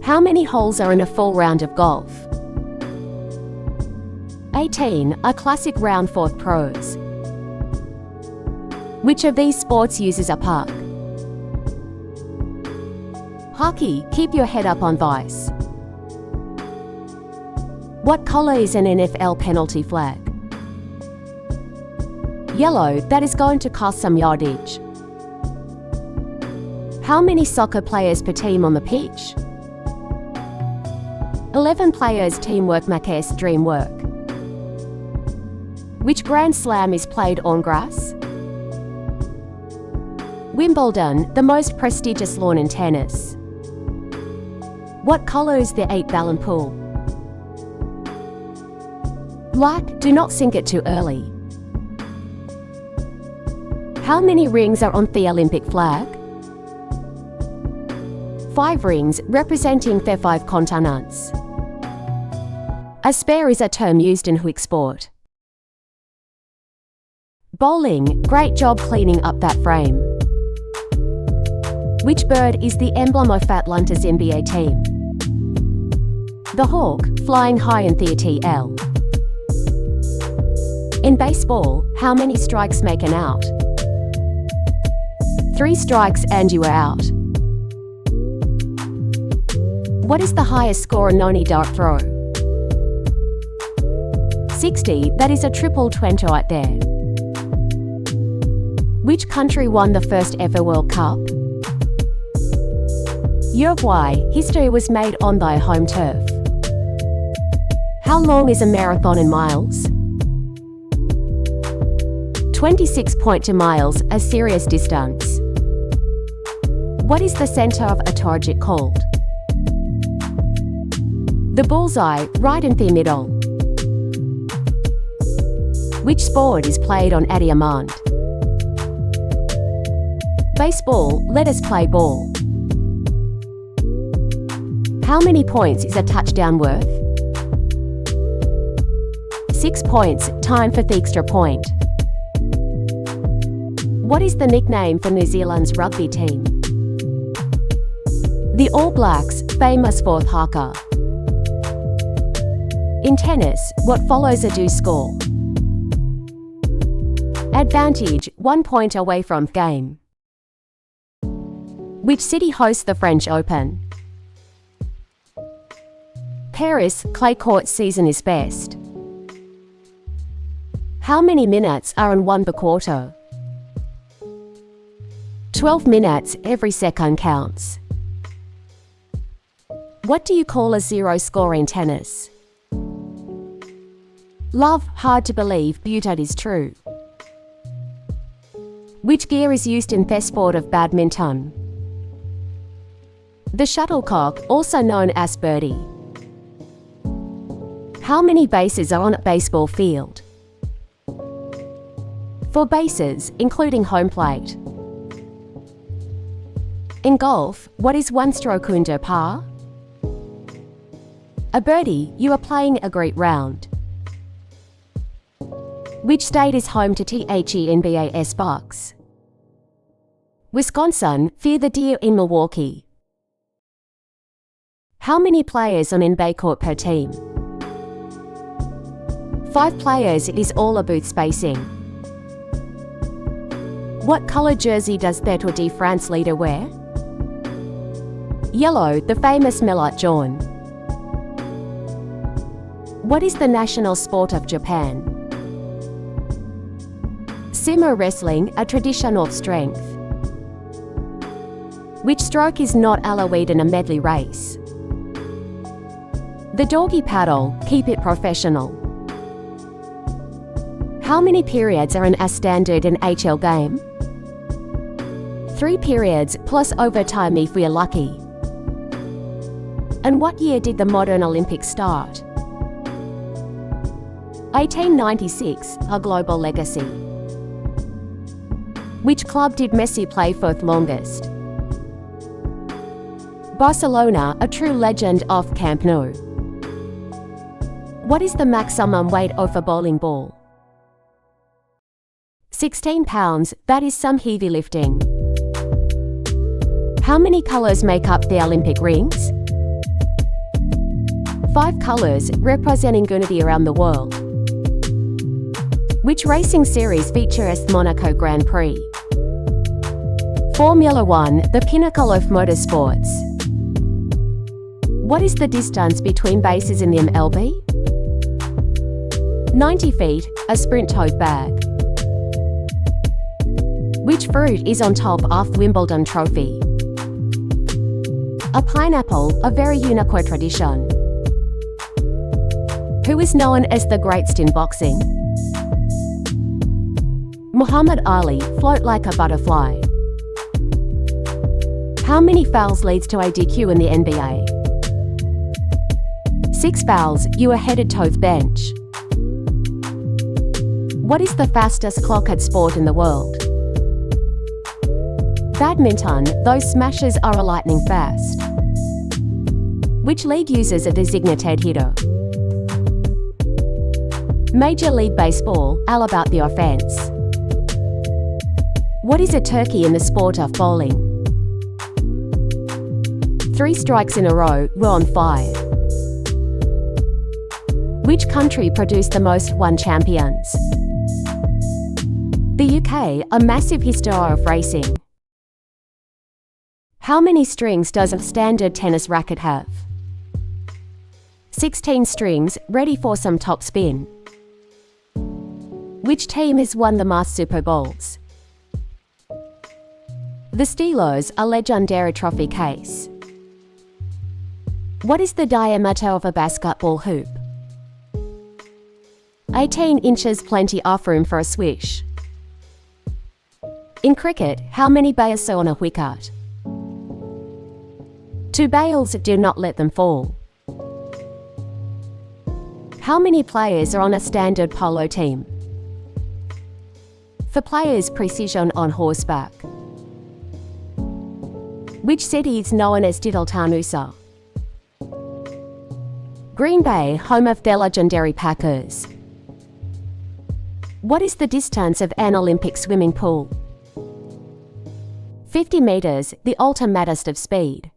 How many holes are in a full round of golf? 18. A classic round fourth pros. Which of these sports uses a puck? Hockey, keep your head up on vice. What color is an NFL penalty flag? Yellow, that is going to cost some yardage. How many soccer players per team on the pitch? 11 players. Teamwork makes dream work. Which Grand Slam is played on grass? Wimbledon, the most prestigious lawn in tennis. What color is the 8-gallon pool? Black, do not sink it too early. How many rings are on the Olympic flag? 5 rings, representing the 5 continents. A spare is a term used in which sport? Bowling, great job cleaning up that frame. Which bird is the emblem of Atlanta's NBA team? The hawk, flying high in the TL. In baseball, how many strikes make an out? 3 strikes and you are out. What is the highest score in any dart throw? 60, that is a triple 20 right there. Which country won the first ever World Cup? Uruguay, history was made on their home turf. How long is a marathon in miles? 26.2 miles, a serious distance. What is the center of a target called? The bullseye, right in the middle. Which sport is played on a diamond? Baseball, let us play ball. How many points is a touchdown worth? 6 points, time for the extra point. What is the nickname for New Zealand's rugby team? The All Blacks, famous for haka. In tennis, what follows a due score? Advantage, 1 point away from game. Which city hosts the French Open? Paris, clay court season is best. How many minutes are in 1 per quarter? 12 minutes, every second counts. What do you call a zero score in tennis? Love, hard to believe, but it is true. Which gear is used in the sport of badminton? The shuttlecock, also known as birdie. How many bases are on a baseball field? 4 bases, including home plate. In golf, what is 1 stroke under par? A birdie, you are playing a great round. Which state is home to the NBA Bucks? Wisconsin, fear the deer in Milwaukee. How many players on NBA court per team? 5 players, it is all about spacing. What color jersey does the Tour de France leader wear? Yellow, the famous Melot John. What is the national sport of Japan? Sumo wrestling, a tradition of strength. Which stroke is not allowed in a medley race? The doggy paddle, keep it professional. How many periods are in a standard NHL game? 3 periods, plus overtime if we are lucky. And what year did the modern Olympics start? 1896, a global legacy. Which club did Messi play for the longest? Barcelona, a true legend of Camp Nou. What is the maximum weight of a bowling ball? 16 pounds, that is some heavy lifting. How many colors make up the Olympic rings? 5 colors representing unity around the world. Which racing series features Monaco Grand Prix? Formula 1, the pinnacle of motorsports. What is the distance between bases in the MLB? 90 feet, a sprint tote bag. Which fruit is on top of Wimbledon trophy? A pineapple, a very unique tradition. Who is known as the greatest in boxing? Muhammad Ali, float like a butterfly. How many fouls leads to a DQ in the NBA? 6 fouls, you are headed to the bench. What is the fastest clocked sport in the world? Badminton, those smashes are a lightning fast. Which league uses a designated hitter? Major League Baseball, all about the offense. What is a turkey in the sport of bowling? 3 strikes in a row, we're on 5. Which country produced the most one champions? The UK, a massive history of racing. How many strings does a standard tennis racket have? 16 strings, ready for some top spin. Which team has won the most Super Bowls? The Steelers, a legendary trophy case. What is the diameter of a basketball hoop? 18 inches, plenty of room for a swish. In cricket, how many bails are on a wicket? 2 bails, do not let them fall. How many players are on a standard polo team? For players' precision on horseback. Which city is known as Diddletanusa? Green Bay, home of the legendary Packers. What is the distance of an Olympic swimming pool? 50 meters, the ultimatest of speed.